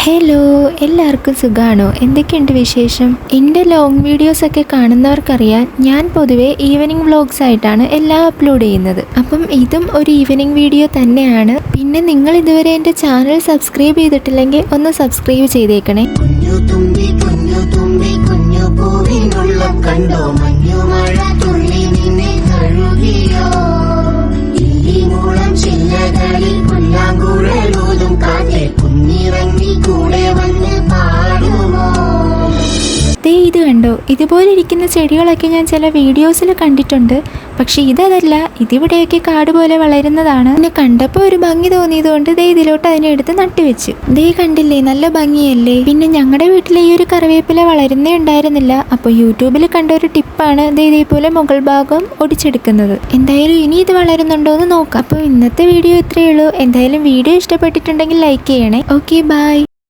Hello, എല്ലാവർക്കും സുഖമാണോ? എന്തൊക്കെയുണ്ട് വിശേഷം? എൻ്റെ ലോങ് വീഡിയോസൊക്കെ കാണുന്നവർക്കറിയാം, ഞാൻ പൊതുവേ ഈവനിങ് വ്ളോഗ്സ് ആയിട്ടാണ് എല്ലാം അപ്ലോഡ് ചെയ്യുന്നത്. അപ്പം ഇതും ഒരു ഈവനിങ് വീഡിയോ തന്നെയാണ്. പിന്നെ നിങ്ങൾ ഇതുവരെ എൻ്റെ ചാനൽ സബ്സ്ക്രൈബ് ചെയ്തിട്ടില്ലെങ്കിൽ ഒന്ന് സബ്സ്ക്രൈബ് ചെയ്തേക്കണേ. ഇത് കണ്ടോ, ഇതുപോലെ ഇരിക്കുന്ന ചെടികളൊക്കെ ഞാൻ ചില വീഡിയോസിൽ കണ്ടിട്ടുണ്ട്. പക്ഷെ ഇതല്ല, ഇതിവിടെയൊക്കെ കാട് പോലെ വളരുന്നതാണ്. എന്നെ കണ്ടപ്പോൾ ഒരു ഭംഗി തോന്നിയതുകൊണ്ട് ഇതിലോട്ട് അതിനെ എടുത്ത് നട്ടുവെച്ചു. കണ്ടില്ലേ, നല്ല ഭംഗിയല്ലേ? പിന്നെ ഞങ്ങളുടെ വീട്ടിലെ ഈ ഒരു കറിവേപ്പില വളരുന്നേ ഉണ്ടായിരുന്നില്ല. അപ്പോൾ യൂട്യൂബിൽ കണ്ട ഒരു ടിപ്പാണ് ഇതേപോലെ മുകൾ ഭാഗം ഒടിച്ചെടുക്കുന്നത്. എന്തായാലും ഇനി ഇത് വളരുന്നുണ്ടോ എന്ന് നോക്കാം. അപ്പോൾ ഇന്നത്തെ വീഡിയോ ഇത്രയേ ഉള്ളൂ. എന്തായാലും വീഡിയോ ഇഷ്ടപ്പെട്ടിട്ടുണ്ടെങ്കിൽ ലൈക്ക് ചെയ്യണേ. Okay, by.